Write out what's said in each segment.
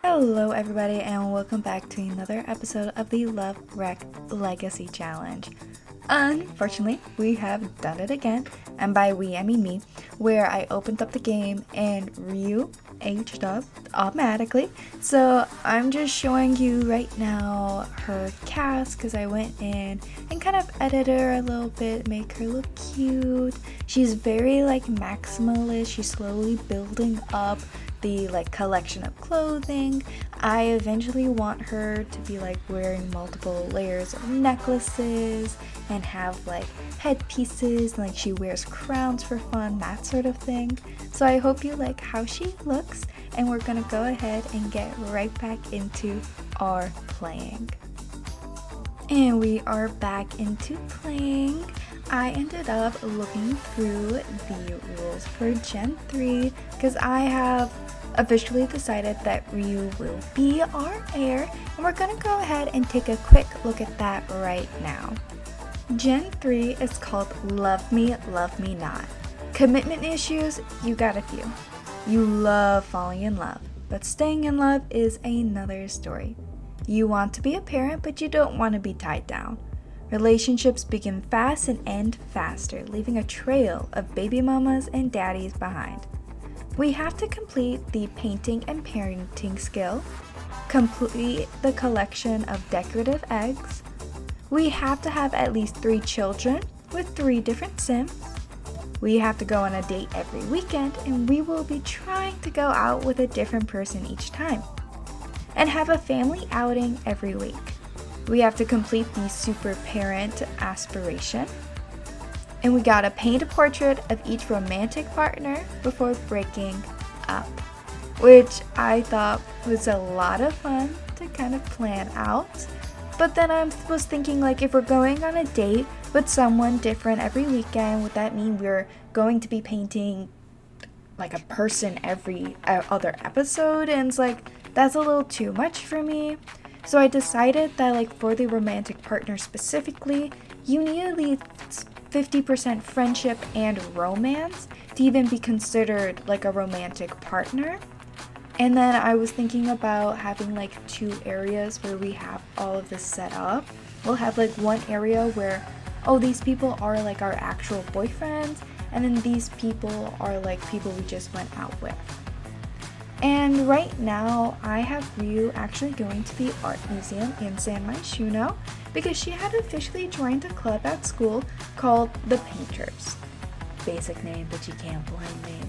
Hello everybody and welcome back to another episode of the Love Wreck Legacy Challenge. Unfortunately, we have done it again, and by we I mean me, where I opened up the game and Ryou aged up automatically. So I'm just showing you right now her cast because I went in and kind of edited her a little bit, make her look cute. She's very maximalist. She's slowly building up the collection of clothing. I eventually want her to be wearing multiple layers of necklaces and have headpieces, and she wears crowns for fun, that sort of thing. So I hope you like how she looks, and we're gonna go ahead and get right back into our playing. And we are back into playing. I ended up looking through the rules for Gen 3 because I have officially decided that Ryou will be our heir, and we're gonna go ahead and take a quick look at that right now. Gen 3 is called Love Me Not. Commitment issues, you got a few. You love falling in love, but staying in love is another story. You want to be a parent, but you don't want to be tied down. Relationships begin fast and end faster, leaving a trail of baby mamas and daddies behind. We have to complete the painting and parenting skill, complete the collection of decorative eggs. We have to have at least 3 children with 3 different Sims. We have to go on a date every weekend, and we will be trying to go out with a different person each time. And have a family outing every week. We have to complete the super parent aspiration. And we gotta paint a portrait of each romantic partner before breaking up, which I thought was a lot of fun to kind of plan out. But then I was thinking, if we're going on a date with someone different every weekend, would that mean we're going to be painting a person every other episode? And it's that's a little too much for me. So I decided that for the romantic partner specifically, you need at least 50% friendship and romance to even be considered a romantic partner. And then I was thinking about having 2 areas where we have all of this set up. We'll have one area where, these people are our actual boyfriends, and then these people are people we just went out with. And right now I have Ryou actually going to the art museum in San Myshuno because she had officially joined a club at school called the Painters. Basic name, but you can't blame me.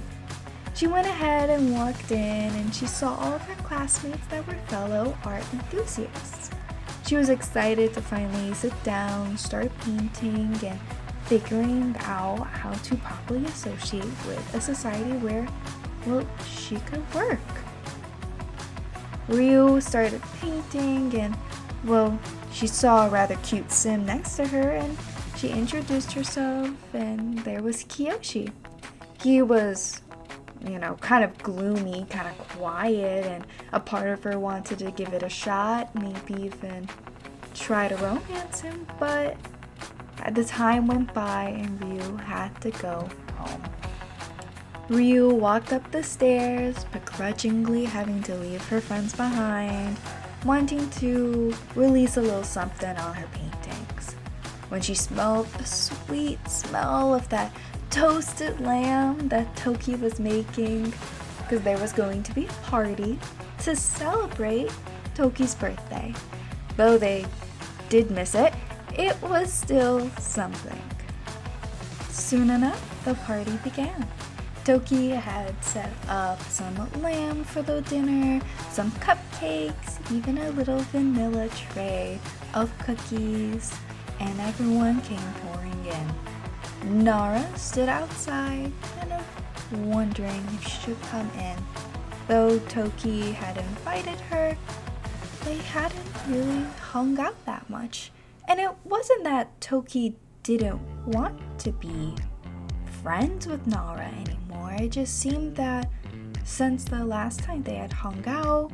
She went ahead and walked in, and she saw all of her classmates that were fellow art enthusiasts. She was excited to finally sit down, start painting, and figuring out how to properly associate with a society where, she could work. Ryou started painting, and, she saw a rather cute Sim next to her, and she introduced herself, and there was Kiyoshi. He was kind of gloomy, kind of quiet, and a part of her wanted to give it a shot, maybe even try to romance him, but the time went by and Ryou had to go home. Ryou walked up the stairs, begrudgingly having to leave her friends behind, wanting to release a little something on her paintings, when she smelled the sweet smell of that toasted lamb that Tokie was making, because there was going to be a party to celebrate Tokie's birthday. Though they did miss it, it was still something. Soon enough, the party began. Tokie had set up some lamb for the dinner, some cupcakes, even a little vanilla tray of cookies, and everyone came pouring in. Nara stood outside, kind of wondering if she should come in. Though Tokie had invited her, they hadn't really hung out that much. And it wasn't that Tokie didn't want to be friends with Nara anymore. It just seemed that since the last time they had hung out,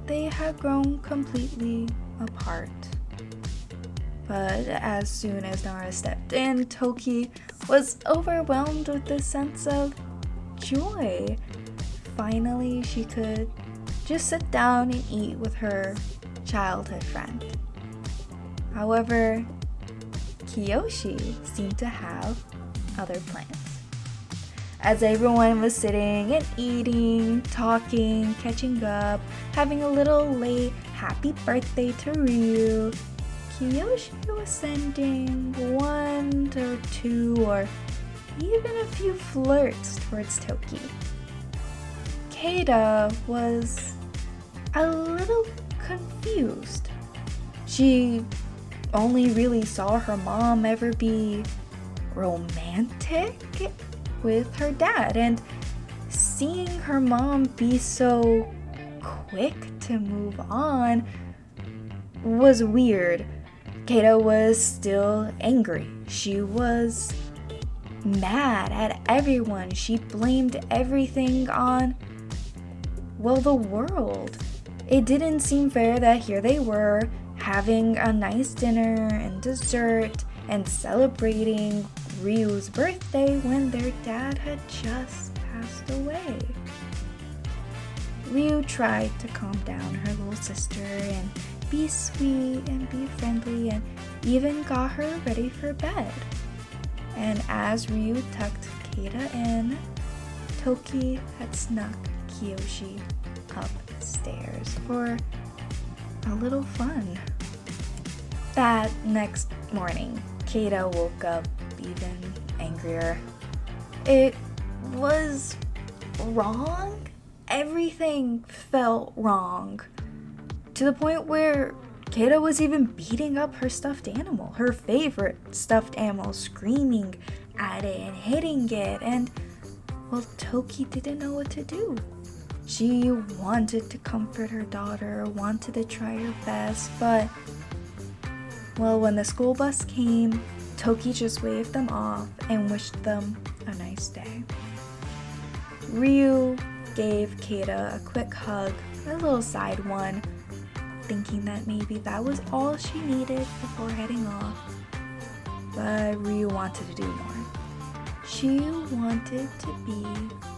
they had grown completely apart. But as soon as Nara stepped in, Tokie was overwhelmed with this sense of joy. finally she could just sit down and eat with her childhood friend. However, Kiyoshi seemed to have other plans. As everyone was sitting and eating, talking, catching up, having a little late happy birthday to Ryou, Kiyoshi was sending one or two or even a few flirts towards Tokie. Kaida was a little confused. She only really saw her mom ever be romantic with her dad, and seeing her mom be so quick to move on was weird. Kaida was still angry. She was mad at everyone. She blamed everything on, well, the world. It didn't seem fair that here they were having a nice dinner and dessert and celebrating Ryu's birthday when their dad had just passed away. Ryou tried to calm down her little sister and be sweet and be friendly and even got her ready for bed. And as Ryou tucked Kaida in, Tokie had snuck Kiyoshi upstairs for a little fun. That next morning, Kaida woke up even angrier. It was wrong. Everything felt wrong. To the point where Kaida was even beating up her stuffed animal, her favorite stuffed animal, screaming at it and hitting it, and, well, Tokie didn't know what to do. She wanted to comfort her daughter, wanted to try her best, but, well, when the school bus came, Tokie just waved them off and wished them a nice day. Ryou gave Kaida a quick hug, a little side one, thinking that maybe that was all she needed before heading off. But Ryou wanted to do more. She wanted to be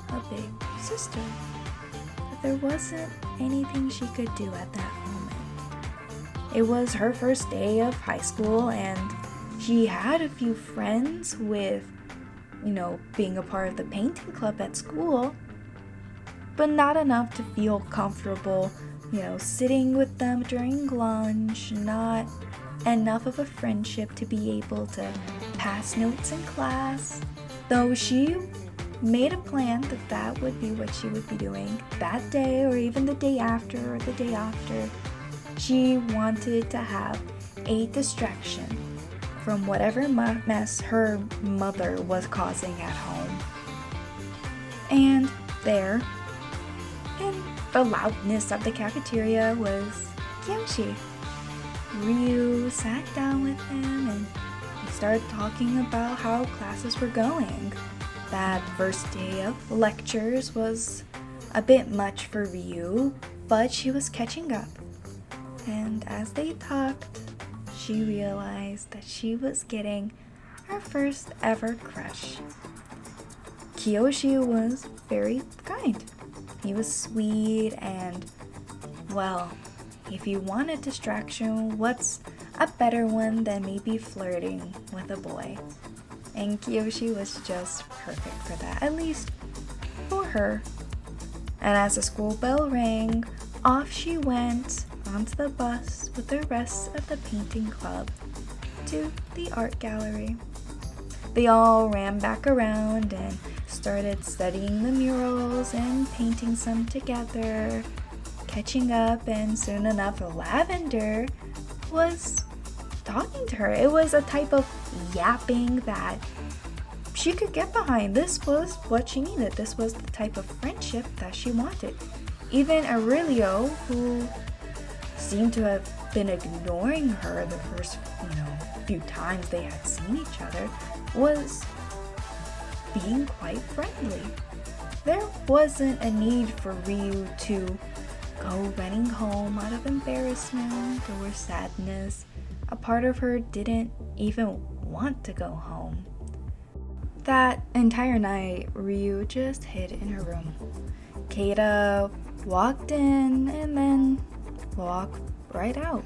a big sister. But there wasn't anything she could do at that moment. It was her first day of high school, and she had a few friends with, being a part of the painting club at school, but not enough to feel comfortable sitting with them during lunch, not enough of a friendship to be able to pass notes in class. Though she made a plan that that would be what she would be doing that day or even the day after or the day after. She wanted to have a distraction from whatever mess her mother was causing at home. And there, in the loudness of the cafeteria, was Kiyoshi. Ryou sat down with him and they started talking about how classes were going. That first day of lectures was a bit much for Ryou, but she was catching up. And as they talked, she realized that she was getting her first ever crush. Kiyoshi was very kind. He was sweet and, well, if you want a distraction, what's a better one than maybe flirting with a boy? And Kiyoshi was just perfect for that, at least for her. And as the school bell rang, off she went onto the bus with the rest of the painting club to the art gallery. They all ran back around and started studying the murals and painting some together, catching up, and soon enough Lavender was talking to her. It was a type of yapping that she could get behind. This was what she needed. This was the type of friendship that she wanted. Even Aurelio, who seemed to have been ignoring her the first, few times they had seen each other, was being quite friendly. There wasn't a need for Ryou to go running home out of embarrassment or sadness. A part of her didn't even want to go home. That entire night, Ryou just hid in her room. Kaida walked in and then walked right out.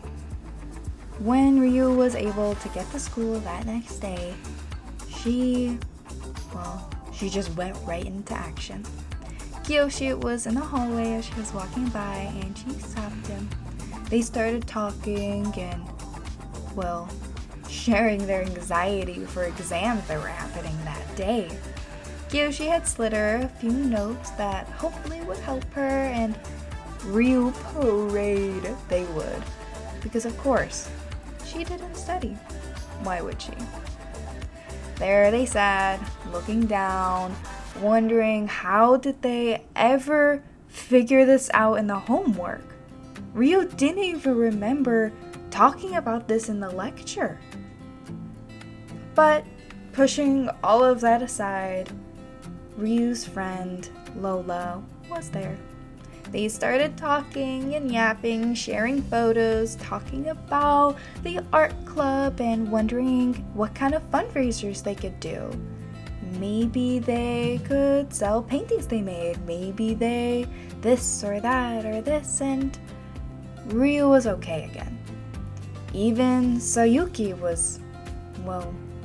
When Ryou was able to get to school that next day, she just went right into action. Kiyoshi was in the hallway as she was walking by and she stopped him. They started talking and, sharing their anxiety for exams that were happening that day. Kiyoshi had slid her a few notes that hopefully would help her, and Ryou prayed they would. Because of course, she didn't study. Why would she? There they sat, looking down, wondering how did they ever figure this out in the homework. Ryou didn't even remember talking about this in the lecture. But pushing all of that aside, Ryou's friend Lola was there. They started talking and yapping, sharing photos, talking about the art club and wondering what kind of fundraisers they could do. Maybe they could sell paintings they made, maybe they this or that or this, and Ryou was okay again. Even Sayuki was,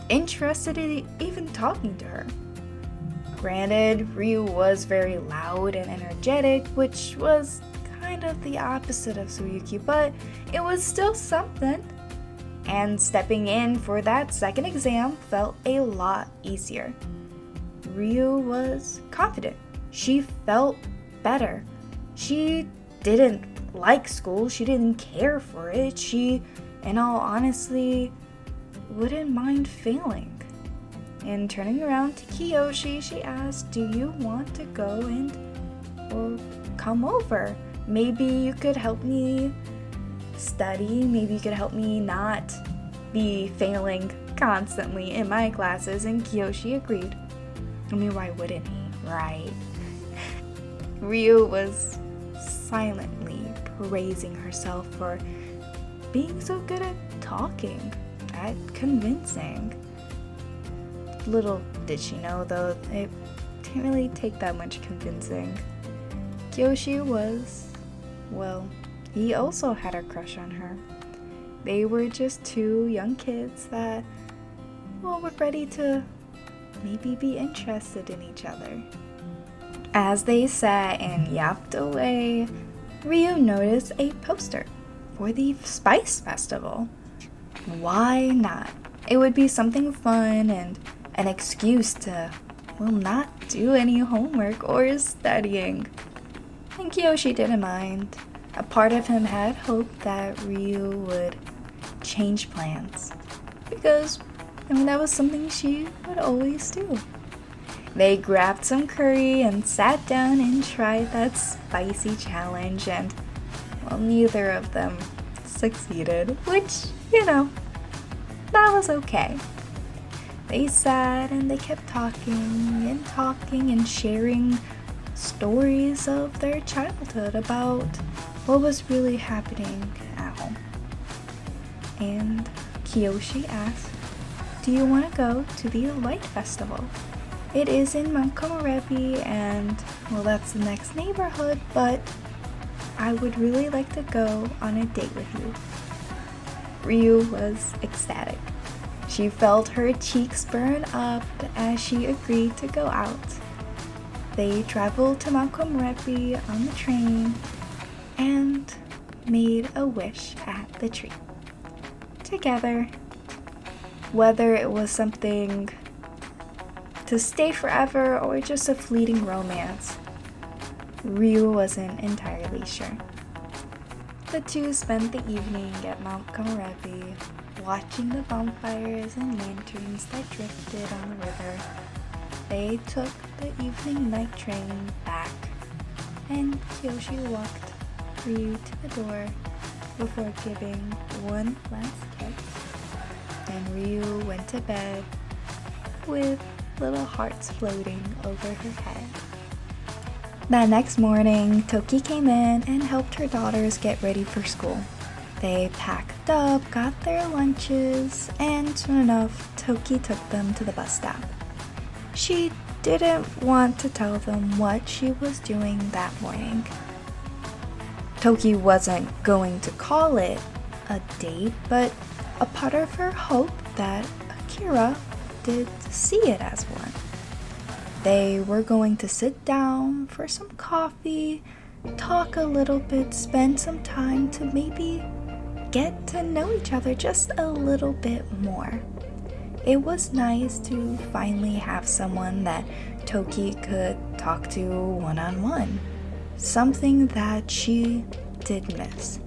interested in even talking to her. Granted, Ryou was very loud and energetic, which was kind of the opposite of Sayuki, but it was still something. And stepping in for that second exam felt a lot easier. Ryou was confident. She felt better. She didn't like school. She didn't care for it. She, in all honesty, wouldn't mind failing. And turning around to Kiyoshi, she asked, "Do you want to go and come over? Maybe you could help me study. Maybe you could help me not be failing constantly in my classes." And Kiyoshi agreed. I mean, why wouldn't he, right? Ryou was silently praising herself for being so good at talking, at convincing. Little did she know, though, it didn't really take that much convincing. Kiyoshi was, he also had a crush on her. They were just two young kids that, were ready to maybe be interested in each other. As they sat and yapped away, Ryou noticed a poster for the Spice Festival. Why not? It would be something fun and an excuse to, not do any homework or studying. And Kiyoshi didn't mind. A part of him had hoped that Ryou would change plans, because, that was something she would always do. They grabbed some curry and sat down and tried that spicy challenge, and, neither of them succeeded, which, that was okay. They sat and they kept talking and sharing stories of their childhood about what was really happening at home. And Kiyoshi asked, "Do you want to go to the Light Festival? It is in Mount Komorebi and, that's the next neighborhood, but I would really like to go on a date with you." Ryou was ecstatic. She felt her cheeks burn up as she agreed to go out. They traveled to Mount Komorebi on the train and made a wish at the tree. Together, whether it was something to stay forever or just a fleeting romance, Ryou wasn't entirely sure. The two spent the evening at Mount Komorebi, watching the bonfires and lanterns that drifted on the river. They took the evening night train back, and Kiyoshi walked Ryou to the door before giving one last kiss, and Ryou went to bed with little hearts floating over her head. That next morning, Tokie came in and helped her daughters get ready for school. They packed up, got their lunches, and soon enough, Tokie took them to the bus stop. She didn't want to tell them what she was doing that morning. Tokie wasn't going to call it a date, but a part of her hoped that Akira did see it as one. They were going to sit down for some coffee, talk a little bit, spend some time to maybe get to know each other just a little bit more. It was nice to finally have someone that Tokie could talk to one-on-one, something that she did miss.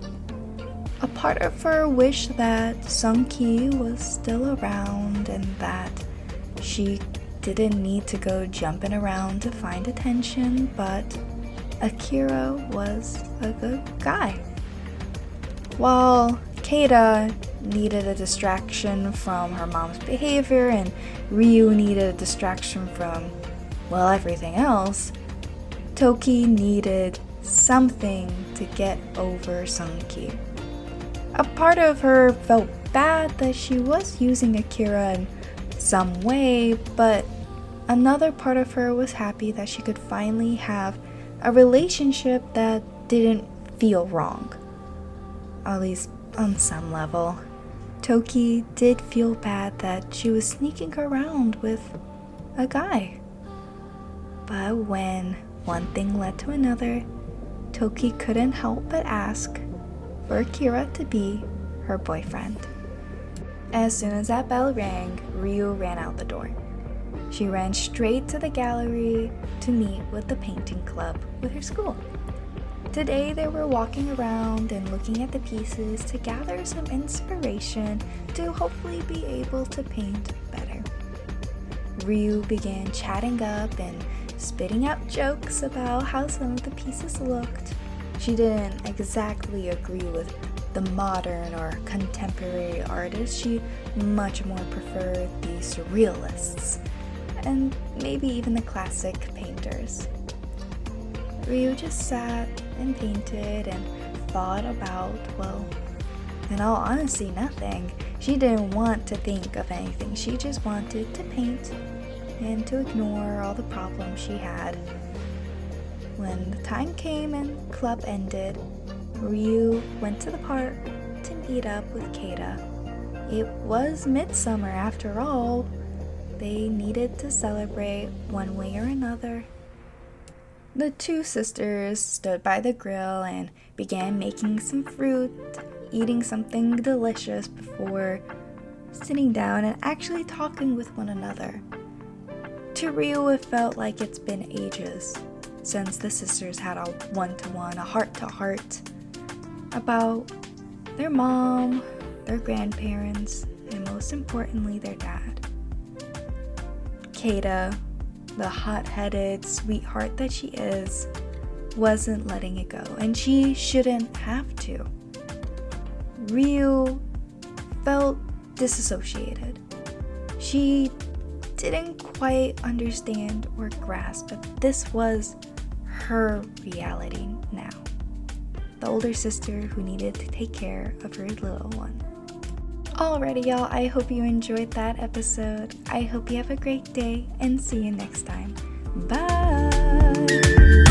A part of her wished that Sung-ki was still around and that she didn't need to go jumping around to find attention, but Akira was a good guy. While Kaida needed a distraction from her mom's behavior and Ryou needed a distraction from, well, everything else, Tokie needed something to get over Sung-ki. A part of her felt bad that she was using Akira in some way, but another part of her was happy that she could finally have a relationship that didn't feel wrong. At least on some level. Tokie did feel bad that she was sneaking around with a guy. But when one thing led to another, Tokie couldn't help but ask for Akira to be her boyfriend. As soon as that bell rang, Ryou ran out the door. She ran straight to the gallery to meet with the painting club with her school. Today they were walking around and looking at the pieces to gather some inspiration to hopefully be able to paint better. Ryou began chatting up and spitting out jokes about how some of the pieces looked. She didn't exactly agree with the modern or contemporary artists. She much more preferred the surrealists and maybe even the classic painters. Ryou just sat and painted and thought about, well, in all honesty, nothing. She didn't want to think of anything. She just wanted to paint and to ignore all the problems she had. When the time came and club ended, Ryou went to the park to meet up with Kaida. It was midsummer after all. They needed to celebrate one way or another. The two sisters stood by the grill and began making some fruit, eating something delicious before sitting down and actually talking with one another. To Ryou, it felt like it's been ages since the sisters had a one-to-one, a heart-to-heart about their mom, their grandparents, and most importantly, their dad. Kaida, the hot-headed sweetheart that she is, wasn't letting it go, and she shouldn't have to. Ryou felt disassociated. She didn't quite understand or grasp that this was her reality now. The older sister who needed to take care of her little one. Alrighty, y'all, I hope you enjoyed that episode. I hope you have a great day and see you next time. Bye!